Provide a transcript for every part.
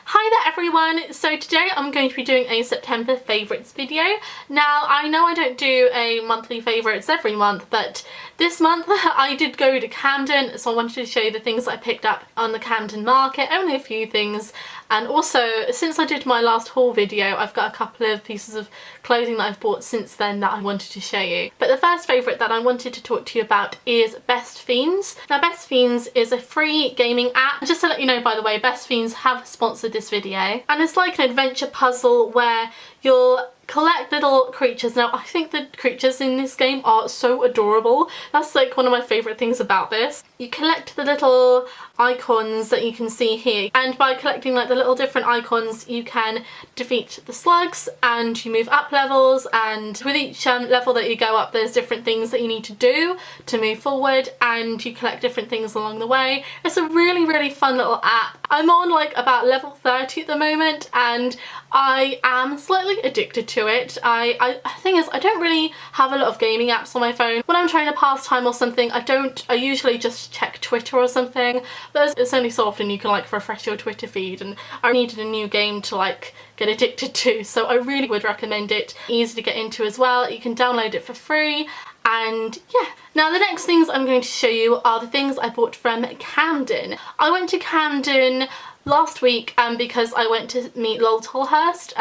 Hi there everyone! So today I'm going to be doing a September favourites video. Now I know I don't do a monthly favourites every month, but this month I did go to Camden, so I wanted to show you the things that I picked up on the Camden market, only a few things. And also, since I did my last haul video, I've got a couple of pieces of clothing that I've bought since then that I wanted to show you. But the first favourite that I wanted to talk to you about is Best Fiends. Now Best Fiends is a free gaming app. Just to let you know, by the way, Best Fiends have sponsored this video. And it's like an adventure puzzle where you'll collect little creatures. Now I think the creatures in this game are so adorable. That's like one of my favourite things about this. You collect the little icons that you can see here, and by collecting like the little different icons you can defeat the slugs and you move up levels, and with each level that you go up there's different things that you need to do to move forward, and you collect different things along the way. It's a really fun little app. I'm on like about level 30 at the moment and I am slightly addicted to it. The thing is, I don't really have a lot of gaming apps on my phone. When I'm trying to pass time or something, I usually just check Twitter or something. But it's only so often you can like refresh your Twitter feed, and I needed a new game to like get addicted to, so I really would recommend it. Easy to get into as well. You can download it for free. And yeah, now the next things I'm going to show you are the things I bought from Camden. I went to Camden last week because I went to meet Lol Tolhurst.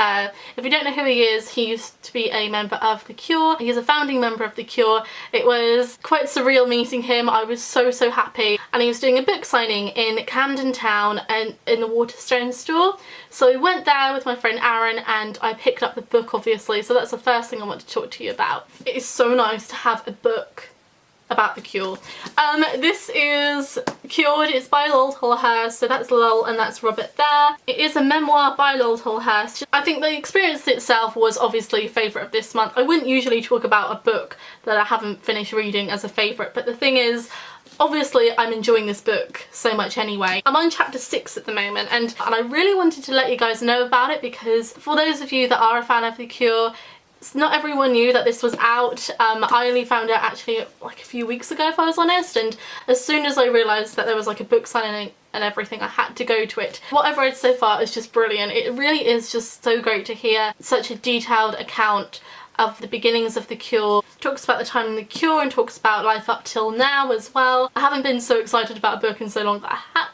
If you don't know who he is, he used to be a member of The Cure. He's a founding member of The Cure. It was quite surreal meeting him. I was so happy. And he was doing a book signing in Camden Town and in the Waterstones store. So I went there with my friend Aaron and I picked up the book, obviously. So that's the first thing I want to talk to you about. It is so nice to have a book about The Cure. This is Cured. It's by Lol Tolhurst, so that's Lol and that's Robert there. It is a memoir by Lol Tolhurst. I think the experience itself was obviously a favourite of this month. I wouldn't usually talk about a book that I haven't finished reading as a favourite, but the thing is, obviously I'm enjoying this book so much anyway. I'm on chapter 6 at the moment, and I really wanted to let you guys know about it because for those of you that are a fan of The Cure, not everyone knew that this was out. I only found out actually like a few weeks ago, if I was honest, and as soon as I realised that there was like a book signing and everything, I had to go to it. What I've read so far is just brilliant. It really is just so great to hear such a detailed account of the beginnings of The Cure. Talks about the time in The Cure and talks about life up till now as well. I haven't been so excited about a book in so long that I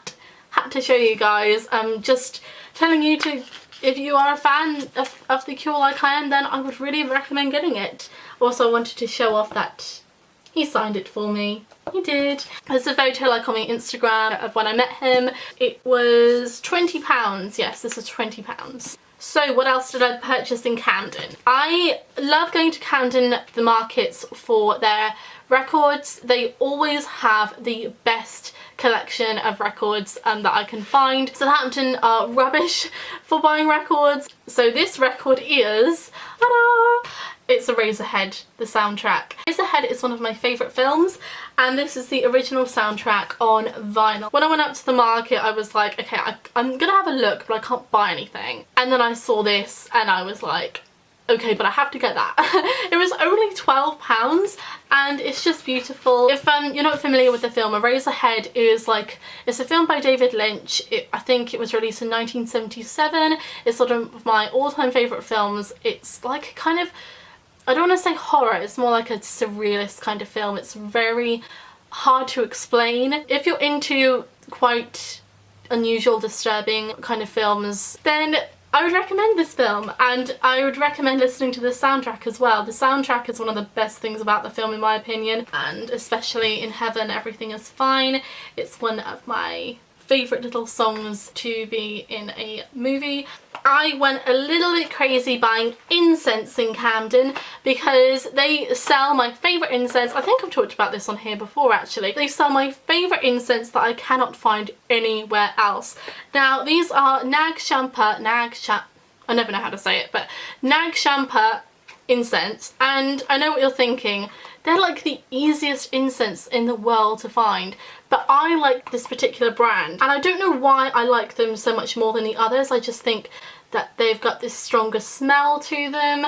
had to show you guys. I'm just telling you to, if you are a fan of The Cure like I am, then I would really recommend getting it. Also, I wanted to show off that he signed it for me. He did. There's a photo like on my Instagram of when I met him. It was £20. Yes, this was £20. So what else did I purchase in Camden? I love going to Camden, the markets, for their records. They always have the best collection of records that I can find. Southampton are rubbish for buying records. So this record is, ta-da! It's Eraserhead, the soundtrack. Eraserhead is one of my favourite films, and this is the original soundtrack on vinyl. When I went up to the market I was like, okay, I'm gonna have a look but I can't buy anything. And then I saw this and I was like, okay, but I have to get that. It was only £12 and it's just beautiful. If you're not familiar with the film, Eraserhead is like, it's a film by David Lynch. I think it was released in 1977. It's sort of my all-time favourite films. It's like kind of, I don't want to say horror, it's more like a surrealist kind of film. It's very hard to explain. If you're into quite unusual, disturbing kind of films, then I would recommend this film, and I would recommend listening to the soundtrack as well. The soundtrack is one of the best things about the film in my opinion, and especially In Heaven Everything Is Fine. It's one of my favourite little songs to be in a movie. I went a little bit crazy buying incense in Camden because they sell my favourite incense. I think I've talked about this on here before actually. They sell my favourite incense that I cannot find anywhere else. Now these are Champa, I never know how to say it, but Champa incense, and I know what you're thinking. They're like the easiest incense in the world to find, but I like this particular brand and I don't know why I like them so much more than the others. I just think that they've got this stronger smell to them.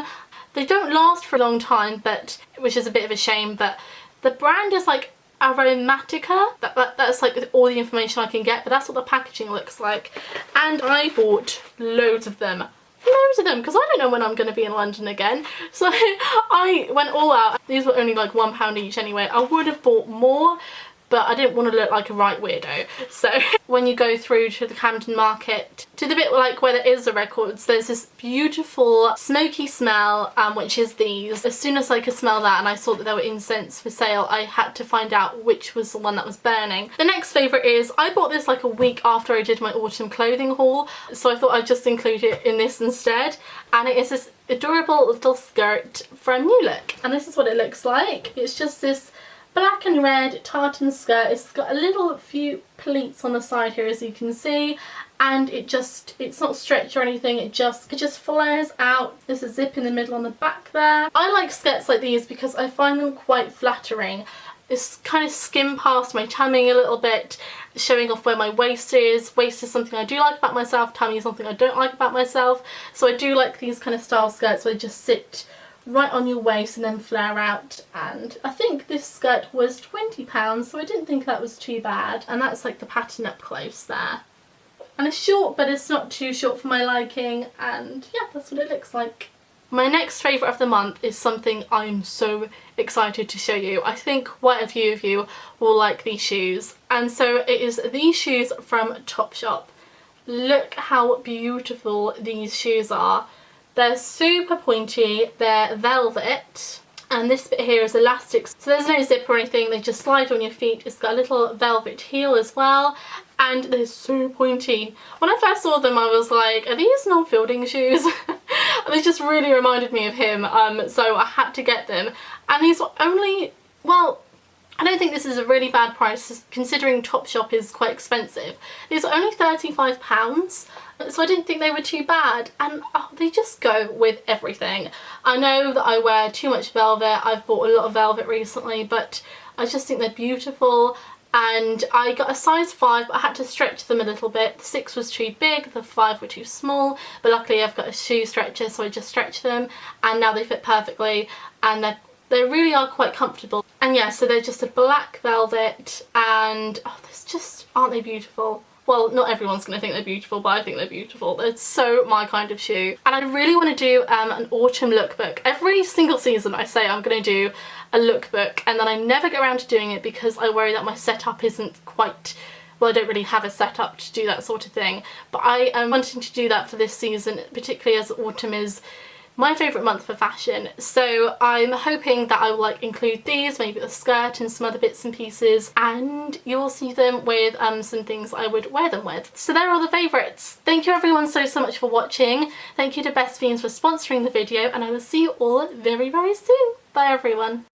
They don't last for a long time, but which is a bit of a shame, but the brand is like Aromatica. That's like all the information I can get, but that's what the packaging looks like. And I bought loads of them. Loads of them, because I don't know when I'm going to be in London again. So I went all out. These were only like £1 each anyway. I would have bought more, but I didn't want to look like a right weirdo. So when you go through to the Camden market, to the bit like where there is the records, there's this beautiful smoky smell, which is these. As soon as I could smell that and I saw that there were incense for sale, I had to find out which was the one that was burning. The next favourite is, I bought this like a week after I did my autumn clothing haul, so I thought I'd just include it in this instead. And it is this adorable little skirt from New Look. And this is what it looks like. It's just this black and red tartan skirt. It's got a little few pleats on the side here, as you can see, and it's not stretched or anything, it just flares out. There's a zip in the middle on the back there. I like skirts like these because I find them quite flattering. It's kind of skim past my tummy a little bit, showing off where my waist is. Waist is something I do like about myself, tummy is something I don't like about myself. So I do like these kind of style skirts where they just sit right on your waist and then flare out. And I think this skirt was £20, so I didn't think that was too bad. And that's like the pattern up close there. And it's short, but it's not too short for my liking, and yeah, that's what it looks like. My next favourite of the month is something I'm so excited to show you. I think quite a few of you will like these shoes, and so it is these shoes from Topshop. Look how beautiful these shoes are. They're super pointy, they're velvet, and this bit here is elastic, so there's no zip or anything, they just slide on your feet. It's got a little velvet heel as well, and they're so pointy. When I first saw them I was like, are these Noel Fielding shoes? And they just really reminded me of him, so I had to get them. And these were only, well, I don't think this is a really bad price considering Topshop is quite expensive. These are only £35, so I didn't think they were too bad, and oh, they just go with everything. I know that I wear too much velvet, I've bought a lot of velvet recently, but I just think they're beautiful. And I got a size 5, but I had to stretch them a little bit. The 6 was too big, the 5 were too small, but luckily I've got a shoe stretcher, so I just stretched them, and now they fit perfectly, and they really are quite comfortable. And yeah, so they're just a black velvet, and oh, aren't they beautiful? Well, not everyone's going to think they're beautiful, but I think they're beautiful. They're so my kind of shoe. And I really want to do an autumn lookbook. Every single season I say I'm going to do a lookbook, and then I never get around to doing it because I worry that my setup isn't quite, well, I don't really have a setup to do that sort of thing. But I am wanting to do that for this season, particularly as autumn is my favourite month for fashion. So I'm hoping that I will like include these, maybe a skirt and some other bits and pieces, and you will see them with some things I would wear them with. So they're all the favourites. Thank you everyone so much for watching. Thank you to Best Fiends for sponsoring the video, and I will see you all very, very soon. Bye everyone.